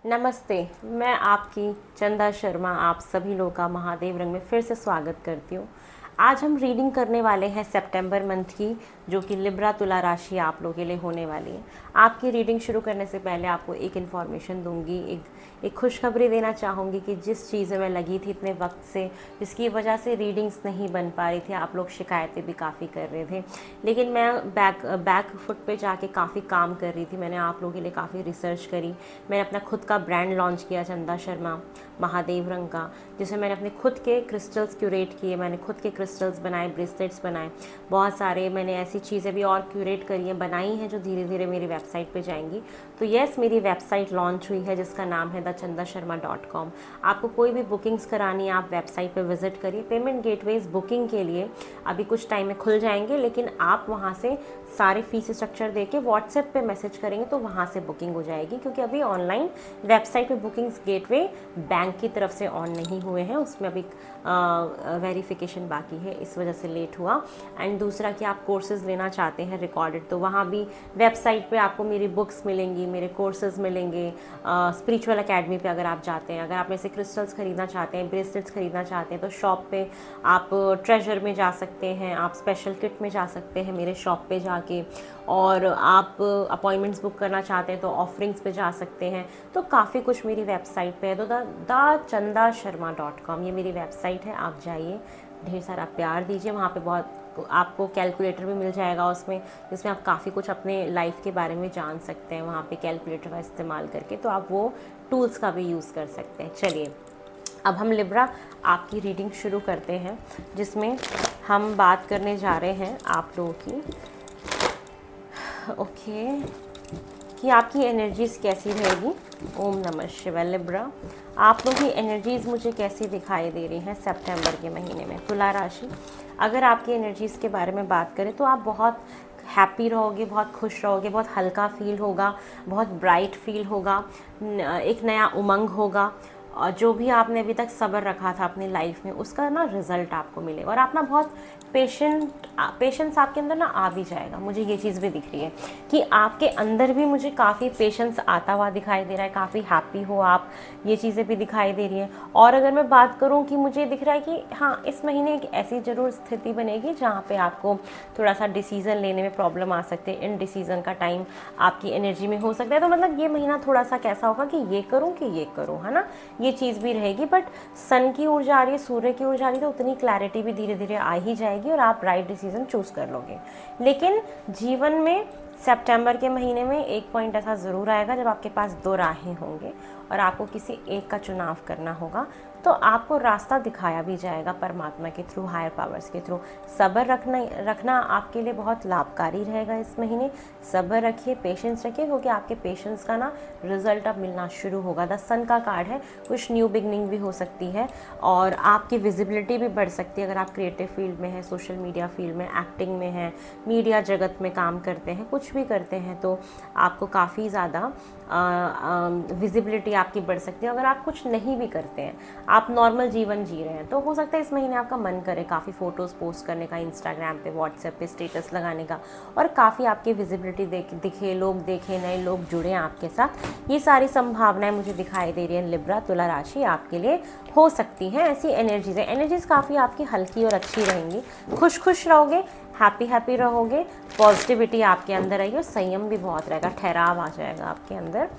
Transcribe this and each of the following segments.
नमस्ते। मैं आपकी चंदा शर्मा आप सभी लोगों का महादेव रंग में फिर से स्वागत करती हूँ। आज हम रीडिंग करने वाले हैं सितंबर मंथ की, जो कि लिब्रा तुला राशि आप लोगों के लिए होने वाली है। आपकी रीडिंग शुरू करने से पहले आपको एक इन्फॉर्मेशन दूंगी, एक खुशखबरी देना चाहूँगी कि जिस चीज़ में लगी थी इतने वक्त से, जिसकी वजह से रीडिंग्स नहीं बन पा रही थी, आप लोग शिकायतें भी काफ़ी कर रहे थे, लेकिन मैं बैक फुट पे जाके काफ़ी काम कर रही थी। मैंने आप लोगों के लिए काफ़ी रिसर्च करी। मैंने अपना खुद का ब्रांड लॉन्च किया, चंदा शर्मा महादेव रंग का, जिसमें मैंने अपने खुद के क्रिस्टल्स क्यूरेट किए, मैंने खुद के क्रिस्टल्स बनाए, ब्रेसलेट्स बनाए, बहुत सारे मैंने ऐसी चीज़ें भी और क्यूरेट करी हैं, बनाई हैं, जो धीरे धीरे मेरी वेबसाइट पे जाएंगी। तो यस, मेरी वेबसाइट लॉन्च हुई है जिसका नाम है thechandasharma.com। आपको कोई भी बुकिंग्स करानी है आप वेबसाइट पे विजिट करिए। पेमेंट गेटवेज बुकिंग के लिए अभी कुछ टाइम में खुल जाएंगे, लेकिन आप वहाँ से सारे फीस स्ट्रक्चर दे के व्हाट्सएप पे मैसेज करेंगे तो वहाँ से बुकिंग हो जाएगी, क्योंकि अभी ऑनलाइन वेबसाइट पे बुकिंग्स गेटवे बैंक की तरफ से ऑन नहीं हुए हैं, उसमें अभी वेरिफिकेशन बाकी है, इस वजह से लेट हुआ। एंड दूसरा कि आप कोर्सेज़ लेना चाहते हैं रिकॉर्डेड, तो वहाँ भी वेबसाइट पे आपको मेरी बुक्स मिलेंगी, मेरे कोर्सेज़ मिलेंगे। स्पिरिचुअल एकेडमी पे अगर आप जाते हैं, अगर आप में से क्रिस्टल्स खरीदना चाहते हैं, ब्रेसलेट्स खरीदना चाहते हैं, तो शॉप पे आप ट्रेजर में जा सकते हैं, आप स्पेशल किट में जा सकते हैं मेरे शॉप पे जाके, और आप अपॉइंटमेंट्स बुक करना चाहते हैं तो ऑफरिंग्स पे जा सकते हैं। तो काफ़ी कुछ मेरी वेबसाइट पे है। तो thechandasharma.com ये मेरी वेबसाइट है, आप जाइए, ढेर सारा प्यार दीजिए। वहाँ पे बहुत आपको कैलकुलेटर भी मिल जाएगा उसमें, जिसमें आप काफ़ी कुछ अपने लाइफ के बारे में जान सकते हैं वहाँ पे कैलकुलेटर का इस्तेमाल करके, तो आप वो टूल्स का भी यूज़ कर सकते हैं। चलिए, अब हम लिब्रा आपकी रीडिंग शुरू करते हैं, जिसमें हम बात करने जा रहे हैं आप लोगों की कि आपकी एनर्जीज़ कैसी रहेगी। ओम नमः शिवाय। लिब्रा, आप लोगों की एनर्जीज़ मुझे कैसी दिखाई दे रही हैं सितंबर के महीने में। तुला राशि, अगर आपकी एनर्जीज़ के बारे में बात करें तो आप बहुत हैप्पी रहोगे, बहुत खुश रहोगे, बहुत हल्का फील होगा, बहुत ब्राइट फील होगा, एक नया उमंग होगा, और जो भी आपने अभी तक सब्र रखा था अपनी लाइफ में उसका ना रिज़ल्ट आपको मिलेगा, और आप ना बहुत पेशेंस आपके अंदर ना आ भी जाएगा। मुझे ये चीज़ भी दिख रही है कि आपके अंदर भी मुझे काफ़ी पेशेंस आता हुआ दिखाई दे रहा है, काफ़ी हैप्पी हो आप, ये चीज़ें भी दिखाई दे रही हैं। और अगर मैं बात करूँ कि मुझे दिख रहा है कि हाँ, इस महीने एक ऐसी ज़रूर स्थिति बनेगी जहाँ पे आपको थोड़ा सा डिसीज़न लेने में प्रॉब्लम आ सकती है, इन डिसीज़न का टाइम आपकी एनर्जी में हो सकता है। तो मतलब ये महीना थोड़ा सा कैसा होगा कि ये करूँ कि ये करूँ, है ना, ये चीज़ भी रहेगी। बट सन की ऊर्जा आ रही है, सूर्य की ऊर्जा आ रही है, तो उतनी क्लैरिटी भी धीरे धीरे आ ही जाएगी और आप राइट डिसीजन चूज़ कर लोगे। लेकिन जीवन में सितंबर के महीने में एक पॉइंट ऐसा ज़रूर आएगा जब आपके पास दो राहें होंगे और आपको किसी एक का चुनाव करना होगा, तो आपको रास्ता दिखाया भी जाएगा परमात्मा के थ्रू, हायर पावर्स के थ्रू। सब्र रखना आपके लिए बहुत लाभकारी रहेगा इस महीने। सब्र रखिए, पेशेंस रखिए, क्योंकि आपके पेशेंस का ना रिजल्ट अब मिलना शुरू होगा। 10 सन का कार्ड है, कुछ न्यू बिगनिंग भी हो सकती है और आपकी विजिबिलिटी भी बढ़ सकती है। अगर आप क्रिएटिव फील्ड में हैं, सोशल मीडिया फील्ड में, एक्टिंग में हैं, मीडिया जगत में काम करते हैं, कुछ भी करते हैं, तो आपको काफ़ी ज़्यादा विजिबिलिटी आपकी बढ़ सकती है। अगर आप कुछ नहीं भी करते हैं, आप नॉर्मल जीवन जी रहे हैं, तो हो सकता है इस महीने आपका मन करे काफ़ी फ़ोटोज़ पोस्ट करने का, इंस्टाग्राम पे, व्हाट्सएप पे स्टेटस लगाने का, और काफ़ी आपकी विजिबिलिटी दिखे, लोग देखें, नए लोग जुड़े आपके साथ। ये सारी संभावनाएं मुझे दिखाई दे रही है लिब्रा तुला राशि आपके लिए हो सकती हैं। ऐसी एनर्जीज़ काफ़ी आपकी हल्की और अच्छी रहेंगी। खुश रहोगे, हैप्पी रहोगे, पॉजिटिविटी आपके अंदर आएगी और संयम भी बहुत रहेगा, ठहराव आ जाएगा आपके अंदर,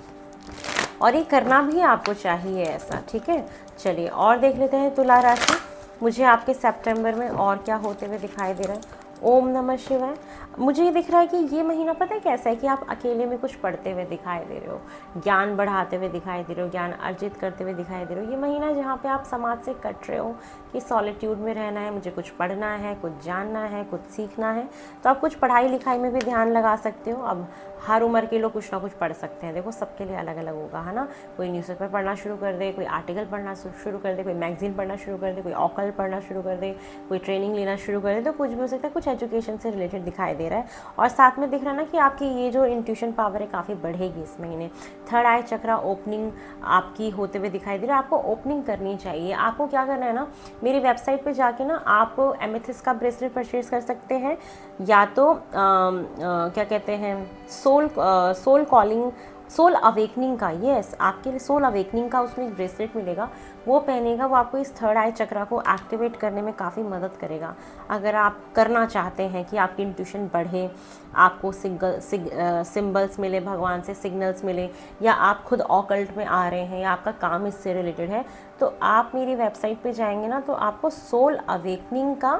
और ये करना भी आपको चाहिए ऐसा। ठीक है, चलिए और देख लेते हैं तुला राशि, मुझे आपके सितंबर में और क्या होते हुए दिखाई दे रहा है। ओम नमः शिवाय। मुझे ये दिख रहा है कि ये महीना पता है कैसा है कि आप अकेले में कुछ पढ़ते हुए दिखाई दे रहे हो, ज्ञान बढ़ाते हुए दिखाई दे रहे हो, ज्ञान अर्जित करते हुए दिखाई दे रहे हो। ये महीना जहाँ पे आप समाज से कट रहे हो कि सॉलिट्यूड में रहना है, मुझे कुछ पढ़ना है, कुछ जानना है, कुछ सीखना है, तो आप कुछ पढ़ाई लिखाई में भी ध्यान लगा सकते हो। अब हर उम्र के लोग कुछ ना कुछ पढ़ सकते हैं, देखो सबके लिए अलग अलग होगा, है ना। कोई न्यूज़पेपर पढ़ना शुरू कर दे, कोई आर्टिकल पढ़ना शुरू कर दे, कोई मैगजीन पढ़ना शुरू कर दे, कोई ऑकल्ट पढ़ना शुरू कर दे, कोई ट्रेनिंग लेना शुरू कर दे, तो कुछ भी हो सकता है। कुछ एजुकेशन से रिलेटेड दिखाई दे रहा है, और साथ में दिख रहा है ना कि आपकी ये जो इंट्यूशन पावर है काफ़ी बढ़ेगी इस महीने। थर्ड आई चक्रा ओपनिंग आपकी होते हुए दिखाई दे रहा है। आपको ओपनिंग करनी चाहिए। आपको क्या करना है ना, मेरी वेबसाइट पे जाके ना आप एमेथिस्ट का ब्रेसलेट परचेज कर सकते हैं, या तो क्या कहते हैं सोल कॉलिंग सोल अवेकनिंग का, यस, आपके लिए सोल अवेकनिंग का उसमें एक ब्रेसलेट मिलेगा, वो पहनेगा। वो आपको इस थर्ड आई चक्रा को एक्टिवेट करने में काफ़ी मदद करेगा। अगर आप करना चाहते हैं कि आपकी इंट्यूशन बढ़े, आपको सिंबल्स मिले, भगवान से सिग्नल्स मिले, या आप खुद ऑकल्ट में आ रहे हैं, या आपका काम इससे रिलेटेड है, तो आप मेरी वेबसाइट पे जाएंगे ना, तो आपको सोल अवेकनिंग का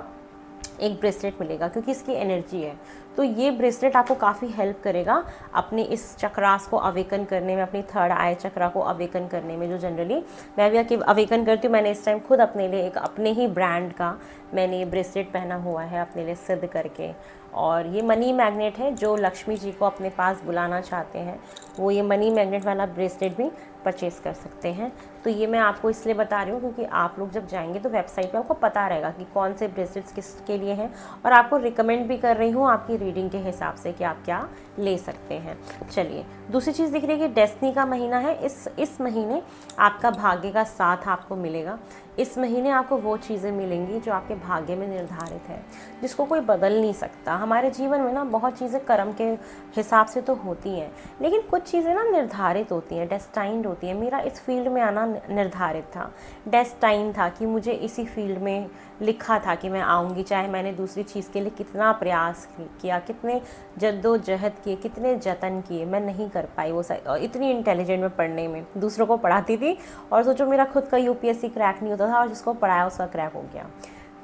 एक ब्रेसलेट मिलेगा, क्योंकि इसकी एनर्जी है। तो ये ब्रेसलेट आपको काफ़ी हेल्प करेगा अपने इस चक्रास को अवेकन करने में, अपनी थर्ड आई चक्रा को अवेकन करने में, जो जनरली मैं भी अवेकन करती हूँ। मैंने इस टाइम खुद अपने लिए एक अपने ही ब्रांड का मैंने ये ब्रेसलेट पहना हुआ है अपने लिए सिद्ध करके। और ये मनी मैग्नेट है, जो लक्ष्मी जी को अपने पास बुलाना चाहते हैं वो ये मनी मैग्नेट वाला ब्रेसलेट भी परचेज़ कर सकते हैं। तो ये मैं आपको इसलिए बता रही हूँ क्योंकि आप लोग जब जाएंगे तो वेबसाइट पे आपको पता रहेगा कि कौन से ब्रेसलेट्स किसके लिए हैं, और आपको रिकमेंड भी कर रही हूँ आपकी रीडिंग के हिसाब से कि आप क्या ले सकते हैं। चलिए, दूसरी चीज़ दिख रही है कि डेस्टिनी का महीना है। इस महीने आपका भाग्य का साथ आपको मिलेगा। इस महीने आपको वो चीज़ें मिलेंगी जो आपके भाग्य में निर्धारित है, जिसको कोई बदल नहीं सकता। हमारे जीवन में ना बहुत चीज़ें कर्म के हिसाब से तो होती हैं, लेकिन कुछ चीज़ें ना निर्धारित होती हैं, डेस्टाइन्ड होती हैं। मेरा इस फील्ड में आना निर्धारित था, डेस्टाइन था कि मुझे इसी फील्ड में लिखा था कि मैं आऊँगी, चाहे मैंने दूसरी चीज़ के लिए कितना प्रयास किया, कितने जद्दोजहद किए, कितने जतन किए, मैं नहीं कर पाई वो इतनी इंटेलिजेंट में पढ़ने में। दूसरों को पढ़ाती थी और सोचो मेरा खुद का यूपीएससी क्रैक नहीं होता था, और जिसको पढ़ाया उसका क्रैक हो गया।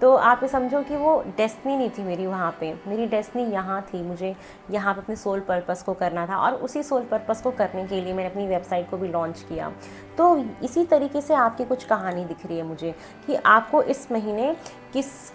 तो आप ये समझो कि वो डेस्टिनी नहीं थी मेरी वहाँ पे, मेरी डेस्टिनी यहाँ थी। मुझे यहाँ पे अपने सोल पर्पस को करना था, और उसी सोल पर्पस को करने के लिए मैंने अपनी वेबसाइट को भी लॉन्च किया। तो इसी तरीके से आपकी कुछ कहानी दिख रही है मुझे कि आपको इस महीने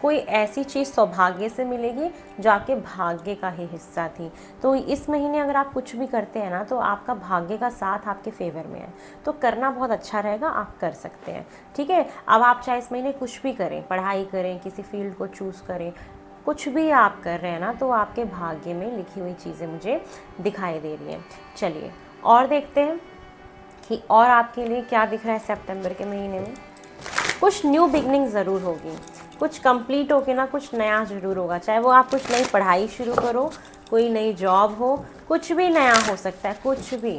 कोई ऐसी चीज़ सौभाग्य से मिलेगी जो आपके भाग्य का ही हिस्सा थी। तो इस महीने अगर आप कुछ भी करते हैं ना, तो आपका भाग्य का साथ आपके फेवर में है, तो करना बहुत अच्छा रहेगा, आप कर सकते हैं। ठीक है, अब आप चाहे इस महीने कुछ भी करें, पढ़ाई करें, किसी फील्ड को चूज़ करें, कुछ भी आप कर रहे हैं ना, तो आपके भाग्य में लिखी हुई चीज़ें मुझे दिखाई दे रही हैं। चलिए और देखते हैं कि और आपके लिए क्या दिख रहा है सितंबर के महीने में। कुछ न्यू बिगनिंग ज़रूर होगी, कुछ कंप्लीट होके ना कुछ नया ज़रूर होगा। चाहे वो आप कुछ नई पढ़ाई शुरू करो, कोई नई जॉब हो, कुछ भी नया हो सकता है, कुछ भी।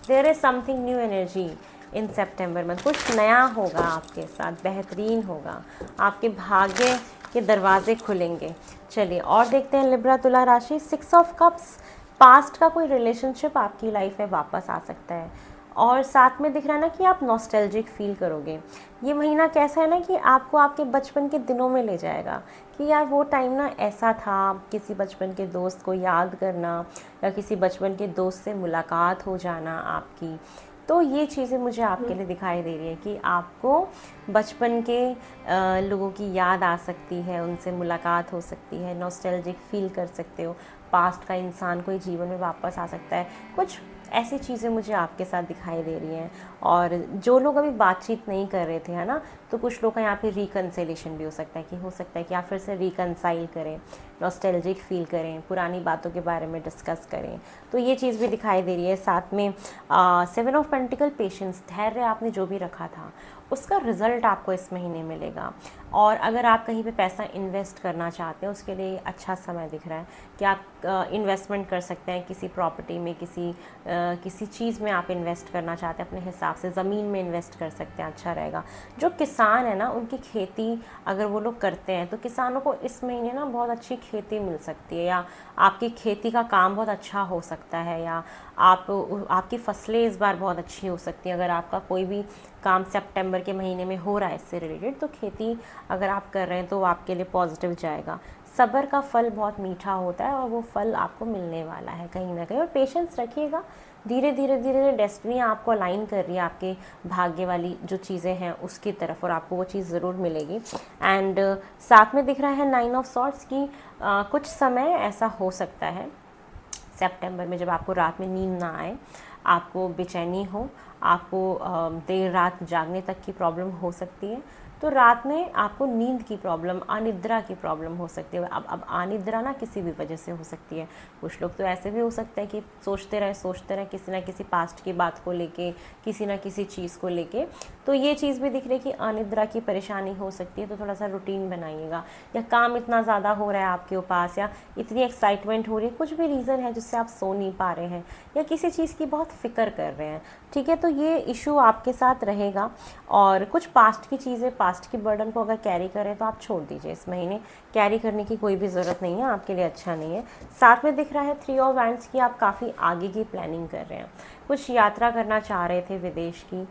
There is something new energy in सितंबर में। कुछ नया होगा आपके साथ, बेहतरीन होगा, आपके भाग्य के दरवाजे खुलेंगे। चलिए और देखते हैं लिब्रा तुला राशि। 6 ऑफ कप्स, पास्ट का कोई रिलेशनशिप आपकी लाइफ में वापस आ सकता है, और साथ में दिख रहा है ना कि आप नॉस्टैल्जिक फील करोगे। ये महीना कैसा है ना कि आपको आपके बचपन के दिनों में ले जाएगा कि यार वो टाइम ना ऐसा था, किसी बचपन के दोस्त को याद करना, या किसी बचपन के दोस्त से मुलाकात हो जाना आपकी। तो ये चीज़ें मुझे आपके लिए दिखाई दे रही है कि आपको बचपन के लोगों की याद आ सकती है, उनसे मुलाकात हो सकती है, नॉस्टैल्जिक फील कर सकते हो, पास्ट का इंसान कोई जीवन में वापस आ सकता है। कुछ ऐसी चीज़ें मुझे आपके साथ दिखाई दे रही हैं। और जो लोग अभी बातचीत नहीं कर रहे थे, है ना, तो कुछ लोग का यहाँ पे रिकन्सिलेशन भी हो सकता है कि आप फिर से रिकन्साइल करें, नॉस्टैल्जिक फील करें, पुरानी बातों के बारे में डिस्कस करें। तो ये चीज़ भी दिखाई दे रही है। साथ में 7 ऑफ पेंटिकल, पेशेंस, धैर्य, आपने जो भी रखा था उसका रिज़ल्ट आपको इस महीने मिलेगा। और अगर आप कहीं पे पैसा इन्वेस्ट करना चाहते हैं, उसके लिए अच्छा समय दिख रहा है कि आप इन्वेस्टमेंट कर सकते हैं किसी प्रॉपर्टी में, किसी चीज़ में आप इन्वेस्ट करना चाहते हैं अपने हिसाब से, ज़मीन में इन्वेस्ट कर सकते हैं, अच्छा रहेगा। जो किसान है ना, उनकी खेती अगर वो लोग करते हैं तो किसानों को इस महीने ना बहुत अच्छी खेती मिल सकती है, या आपकी खेती का काम बहुत अच्छा हो सकता है, या आपकी फसलें इस बार बहुत अच्छी हो सकती हैं। अगर आपका कोई भी काम सितंबर के महीने में हो रहा है इससे रिलेटेड, तो खेती अगर आप कर रहे हैं तो आपके लिए पॉजिटिव जाएगा। सब्र का फल बहुत मीठा होता है, और वो फल आपको मिलने वाला है कहीं ना कहीं। और पेशेंस रखिएगा, धीरे धीरे डेस्टिनी आपको अलाइन कर रही है आपके भाग्य वाली जो चीज़ें हैं उसकी तरफ, और आपको वो चीज़ ज़रूर मिलेगी। एंड साथ में दिख रहा है 9 ऑफ सॉर्ड्स की कुछ समय ऐसा हो सकता है सितंबर में जब आपको रात में नींद ना आए, आपको बेचैनी हो, आपको देर रात जागने तक की प्रॉब्लम हो सकती है। तो रात में आपको नींद की प्रॉब्लम, अनिद्रा की प्रॉब्लम हो सकती है। अब अनिद्रा ना किसी भी वजह से हो सकती है। कुछ लोग तो ऐसे भी हो सकते हैं कि सोचते रहे किसी ना किसी पास्ट की बात को लेके, किसी ना किसी चीज़ को लेके। तो ये चीज़ भी दिख रही है कि अनिद्रा की परेशानी हो सकती है। तो थोड़ा सा रूटीन बनाइएगा, या काम इतना ज़्यादा हो रहा है आपके पास, या इतनी एक्साइटमेंट हो रही है, कुछ भी रीज़न है जिससे आप सो नहीं पा रहे हैं, या किसी चीज़ की बहुत फिक्र कर रहे हैं, ठीक है, तो ये इशू आपके साथ रहेगा। और कुछ पास्ट की चीज़ें, पास्ट की बर्डन को अगर कैरी करें तो आप छोड़ दीजिए। इस महीने कैरी करने की कोई भी ज़रूरत नहीं है, आपके लिए अच्छा नहीं है। साथ में दिख रहा है 3 ऑफ वैंड्स की आप काफ़ी आगे की प्लानिंग कर रहे हैं। कुछ यात्रा करना चाह रहे थे विदेश की,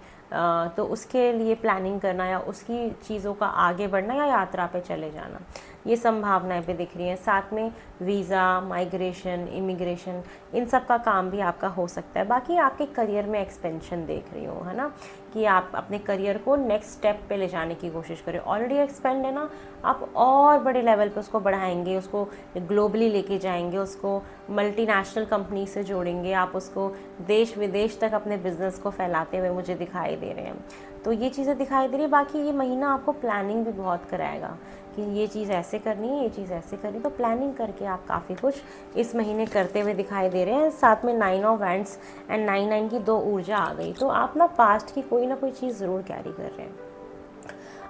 तो उसके लिए प्लानिंग करना, या उसकी चीज़ों का आगे बढ़ना, या यात्रा पे चले जाना, ये संभावनाएं भी दिख रही हैं। साथ में वीज़ा, माइग्रेशन, इमिग्रेशन, इन सब का काम भी आपका हो सकता है। बाकी आपके करियर में एक्सपेंशन देख रही हूँ, है ना, कि आप अपने करियर को नेक्स्ट स्टेप पे ले जाने की कोशिश करें। ऑलरेडी एक्सपेंड है ना, आप और बड़े लेवल पे उसको बढ़ाएंगे, उसको ग्लोबली लेके जाएंगे, उसको मल्टीनेशनल कंपनी से जोड़ेंगे, आप उसको देश विदेश तक अपने बिजनेस को फैलाते हुए मुझे दिखाई दे रहे हैं। तो ये चीज़ें दिखाई दे रही है। बाकी ये महीना आपको प्लानिंग भी बहुत कराएगा कि ये चीज़ ऐसे करनी है, ये चीज़ ऐसे करनी है, तो प्लानिंग करके आप काफ़ी कुछ इस महीने करते हुए दिखाई दे रहे हैं। साथ में 9 ऑफ वैंड्स एंड 9 की 2 ऊर्जा आ गई। तो आप ना पास्ट की कोई ना कोई चीज़ ज़रूर कैरी कर रहे हैं,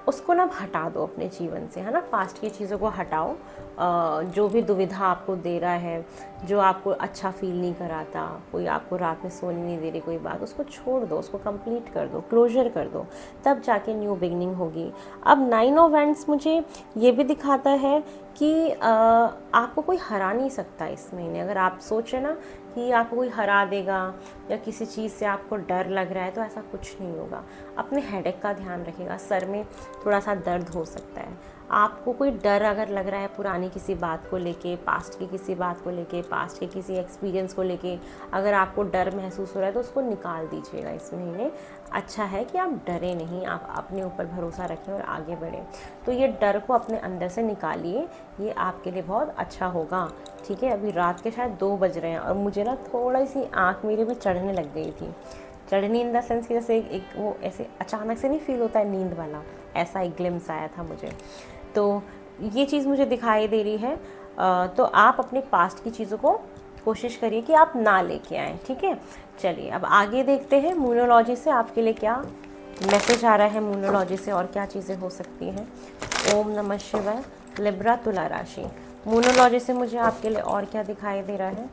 उसको ना हटा दो अपने जीवन से, है ना, पास्ट की चीज़ों को हटाओ। जो भी दुविधा आपको दे रहा है, जो आपको अच्छा फील नहीं कराता, कोई आपको रात में सोने नहीं दे रही कोई बात, उसको छोड़ दो, उसको कंप्लीट कर दो, क्लोजर कर दो, तब जाके न्यू बिगनिंग होगी। अब 9 ऑफ वैंड्स मुझे ये भी दिखाता है कि आपको कोई हरा नहीं सकता इस महीने। अगर आप सोच रहे ना कि आपको कोई हरा देगा, या किसी चीज़ से आपको डर लग रहा है, तो ऐसा कुछ नहीं होगा। अपने हेडेक का ध्यान रखिएगा, सर में थोड़ा सा दर्द हो सकता है। आपको कोई डर अगर लग रहा है पुरानी किसी बात को लेके, पास्ट की किसी बात को लेके, पास्ट के किसी एक्सपीरियंस को लेके, अगर आपको डर महसूस हो रहा है तो उसको निकाल दीजिएगा इस महीने। अच्छा है कि आप डरे नहीं, आप अपने ऊपर भरोसा रखें और आगे बढ़ें। तो ये डर को अपने अंदर से निकालिए, ये आपके लिए बहुत अच्छा होगा, ठीक है। अभी रात के शायद 2 बज रहे हैं और मुझे ना थोड़ी सी आँख मेरे भी चढ़ने लग गई थी। चढ़नी इन द सेंस कि जैसे एक वो ऐसे अचानक से नहीं फील होता है नींद वाला, ऐसा एक ग्लिम्स आया था मुझे। तो ये चीज़ मुझे दिखाई दे रही है। तो आप अपने पास्ट की चीज़ों को कोशिश करिए कि आप ना लेके आएँ, ठीक है। चलिए अब आगे देखते हैं मूनोलॉजी से आपके लिए क्या मैसेज आ रहा है, मूनोलॉजी से और क्या चीज़ें हो सकती हैं। ओम नमः शिवाय। लिब्रा, तुला राशि, मूनोलॉजी से मुझे आपके लिए और क्या दिखाई दे रहा है।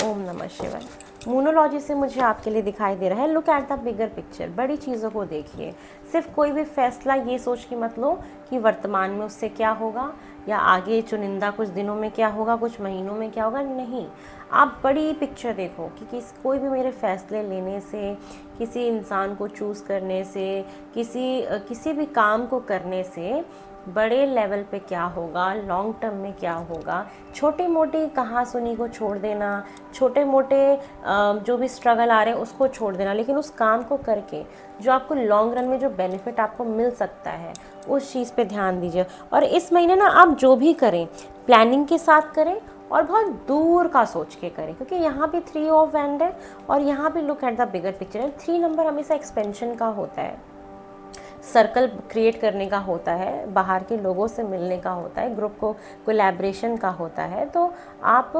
ओम नमः शिवाय। मूनोलॉजी से मुझे आपके लिए दिखाई दे रहा है, look at the bigger picture, बड़ी चीज़ों को देखिए। सिर्फ कोई भी फैसला ये सोच के मत लो कि वर्तमान में उससे क्या होगा, या आगे चुनिंदा कुछ दिनों में क्या होगा, कुछ महीनों में क्या होगा, नहीं। आप बड़ी पिक्चर देखो कि कोई भी मेरे फैसले लेने से, किसी इंसान को चूज़ करने से, किसी भी काम को करने से बड़े लेवल पे क्या होगा, लॉन्ग टर्म में क्या होगा। छोटी मोटी कहा सुनी को छोड़ देना, छोटे मोटे जो भी स्ट्रगल आ रहे हैं उसको छोड़ देना, लेकिन उस काम को करके जो आपको लॉन्ग रन में जो बेनिफिट आपको मिल सकता है उस चीज़ पे ध्यान दीजिए। और इस महीने ना आप जो भी करें प्लानिंग के साथ करें और बहुत दूर का सोच के करें, क्योंकि यहाँ भी 3 ऑफ वैंड है और यहाँ भी look at the bigger picture है। 3 नंबर हमेशा एक्सपेंशन का होता है, सर्कल क्रिएट करने का होता है, बाहर के लोगों से मिलने का होता है, ग्रुप को कोलैबोरेशन का होता है। तो आप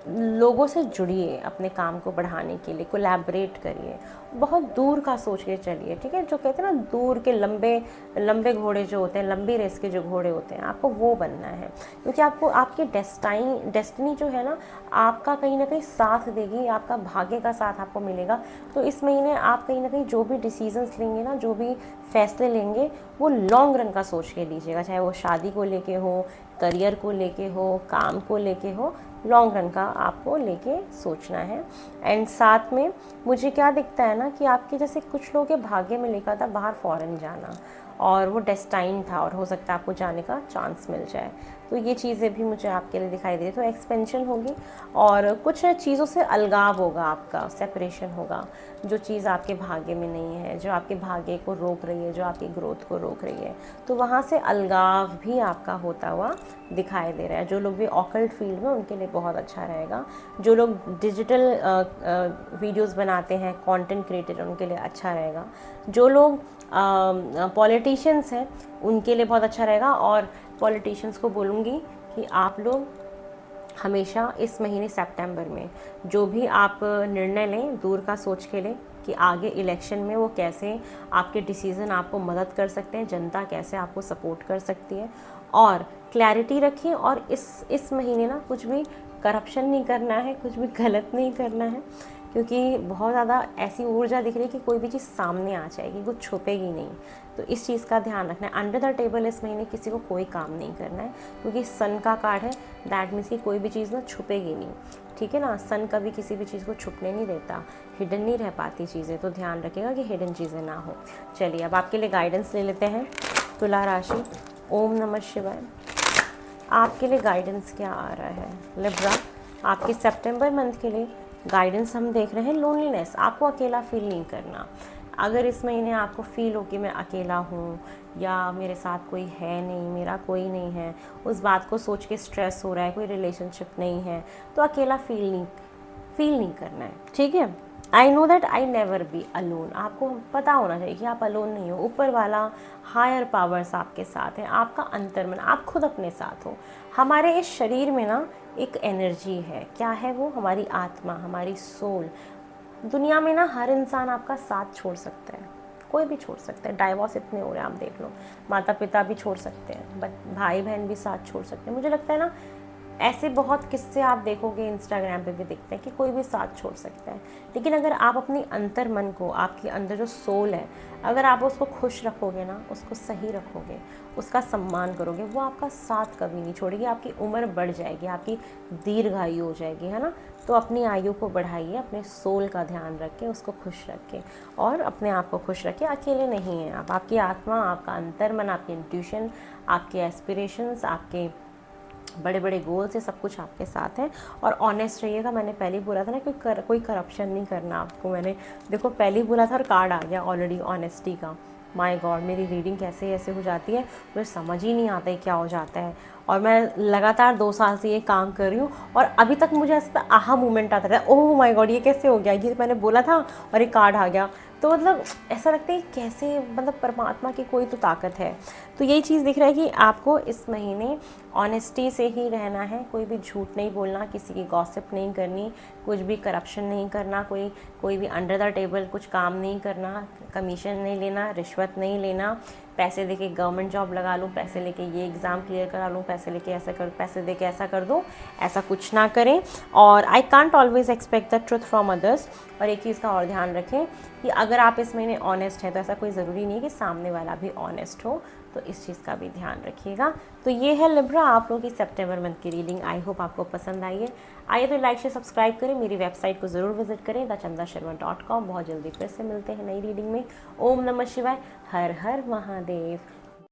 लोगों से जुड़िए, अपने काम को बढ़ाने के लिए कोलैबोरेट करिए, बहुत दूर का सोच के चलिए, ठीक है। जो कहते हैं ना दूर के लंबे घोड़े जो होते हैं, लंबी रेस के जो घोड़े होते हैं, आपको वो बनना है, क्योंकि आपको आपकी डेस्टिनी जो है ना आपका कहीं ना कहीं साथ देगी, आपका भाग्य का साथ आपको मिलेगा। तो इस महीने आप कहीं ना कहीं जो भी डिसीजंस लेंगे ना, जो भी फैसले लेंगे, वो लॉन्ग रन का सोच के लीजिएगा, चाहे वो शादी को लेके हो, करियर को लेके हो, काम को लेके हो, लॉन्ग रन का आपको लेके सोचना है। एंड साथ में मुझे क्या दिखता है ना कि आपके जैसे कुछ लोगों के भाग्य में लिखा था बाहर फॉरेन जाना, और वो डेस्टाइन था और हो सकता है आपको जाने का चांस मिल जाए। तो ये चीज़ें भी मुझे आपके लिए दिखाई दे रही। तो एक्सपेंशन होगी और कुछ चीज़ों से अलगाव होगा, आपका सेपरेशन होगा, जो चीज़ आपके भाग्य में नहीं है, जो आपके भाग्य को रोक रही है, जो आपकी ग्रोथ को रोक रही है, तो वहाँ से अलगाव भी आपका होता हुआ दिखाई दे रहा है। जो लोग भी ऑकल्ट फील्ड में, उनके लिए बहुत अच्छा रहेगा। जो लोग डिजिटल वीडियोस बनाते हैं, कंटेंट क्रिएटर, उनके लिए अच्छा रहेगा। जो लोग पॉलिटिक्स पॉलिटिशियंस हैं उनके लिए बहुत अच्छा रहेगा, और पॉलिटिशियंस को बोलूँगी कि आप लोग हमेशा इस महीने सितंबर में जो भी आप निर्णय लें दूर का सोच के लें कि आगे इलेक्शन में वो कैसे आपके डिसीज़न आपको मदद कर सकते हैं, जनता कैसे आपको सपोर्ट कर सकती है, और क्लैरिटी रखें। और इस महीने ना कुछ भी करप्शन नहीं करना है, कुछ भी गलत नहीं करना है, क्योंकि बहुत ज़्यादा ऐसी ऊर्जा दिख रही है कि कोई भी चीज़ सामने आ जाएगी, कुछ छुपेगी नहीं। तो इस चीज़ का ध्यान रखना है। अंडर द टेबल इस महीने किसी को कोई काम नहीं करना है, क्योंकि सन का कार्ड है, दैट मीन्स कि कोई भी चीज़ ना छुपेगी नहीं, ठीक है ना। सन कभी किसी भी चीज़ को छुपने नहीं देता, हिडन नहीं रह पाती चीज़ें, तो ध्यान रखिएगा कि हिडन चीज़ें ना हो। चलिए अब आपके लिए गाइडेंस ले लेते हैं। तुला राशि, ओम नमः शिवाय। आपके लिए गाइडेंस क्या आ रहा है लिब्रा? आपके सितंबर मंथ के लिए गाइडेंस हम देख रहे हैं लोनलीनेस। आपको अकेला फील नहीं करना। अगर इस महीने आपको फील हो कि मैं अकेला हूँ या मेरे साथ कोई है नहीं, मेरा कोई नहीं है, उस बात को सोच के स्ट्रेस हो रहा है, कोई रिलेशनशिप नहीं है, तो अकेला फील नहीं करना है, ठीक है। I know that I never be alone. आपको पता होना चाहिए कि आप अलोन नहीं हो। ऊपर वाला हायर पावर्स आपके साथ हैं, आपका अंतर्मन, आप खुद अपने साथ हो। हमारे इस शरीर में ना एक एनर्जी है, क्या है वो? हमारी आत्मा, हमारी सोल। दुनिया में ना हर इंसान आपका साथ छोड़ सकता है, कोई भी छोड़ सकता है। डाइवोर्स इतने हो रहे हैं, आप देख लो, माता पिता भी छोड़ सकते हैं, बट भाई बहन भी साथ छोड़ सकते हैं। मुझे लगता है ना ऐसे बहुत किस्से आप देखोगे, इंस्टाग्राम पे भी दिखते हैं कि कोई भी साथ छोड़ सकता है। लेकिन अगर आप अपनी अंतर मन को, आपके अंदर जो सोल है, अगर आप उसको खुश रखोगे ना, उसको सही रखोगे, उसका सम्मान करोगे, वो आपका साथ कभी नहीं छोड़ेगी। आपकी उम्र बढ़ जाएगी, आपकी दीर्घायु हो जाएगी, है ना। तो अपनी आयु को बढ़ाइए, अपने सोल का ध्यान रखें, उसको खुश रखें और अपने आप को खुश रखें। अकेले नहीं हैं आप, आपकी आत्मा, आपका अंतर्मन, आपकी इंट्यूशन, आपके एस्पिरेशंस, आपके बड़े बड़े गोल्स है, सब कुछ आपके साथ है। और ऑनेस्ट रहिएगा। मैंने पहले ही बोला था ना कोई करप्शन नहीं करना आपको। मैंने देखो पहले ही बोला था और कार्ड आ गया ऑलरेडी ऑनेस्टी का। माय गॉड, मेरी रीडिंग कैसे ऐसे हो जाती है, मुझे समझ ही नहीं आता है क्या हो जाता है। और मैं लगातार 2 साल से ये काम कर रही हूँ और अभी तक मुझे ऐसा आहा मोमेंट आता रहता है, ओह माय गॉड ये कैसे हो गया, ये मैंने बोला था और ये कार्ड आ गया। तो मतलब ऐसा लगता है कैसे, मतलब परमात्मा की कोई तो ताकत है। तो यही चीज़ दिख रहा है कि आपको इस महीने ऑनेस्टी से ही रहना है, कोई भी झूठ नहीं बोलना, किसी की गॉसिप नहीं करनी, कुछ भी करप्शन नहीं करना, कोई भी अंडर द टेबल कुछ काम नहीं करना, कमीशन नहीं लेना, रिश्वत नहीं लेना, पैसे देके गवर्नमेंट जॉब लगा लूँ, पैसे लेके ये एग्ज़ाम क्लियर करा लूँ, पैसे लेके ऐसा कर, पैसे देके ऐसा कर दूँ, ऐसा कुछ ना करें। और I can't always expect the truth from others. और एक चीज़ का और ध्यान रखें कि अगर आप इस महीने ऑनेस्ट हैं तो ऐसा कोई ज़रूरी नहीं है कि सामने वाला भी ऑनेस्ट हो, तो इस चीज़ का भी ध्यान रखिएगा। तो ये है लिब्रा आप लोगों की सितंबर मंथ की रीडिंग। आई होप आपको पसंद आई है। आइए तो लाइक शेयर सब्सक्राइब करें, मेरी वेबसाइट को ज़रूर विजिट करें thechandasharma.com। बहुत जल्दी फिर से मिलते हैं नई रीडिंग में। ओम नमः शिवाय, हर हर महादेव।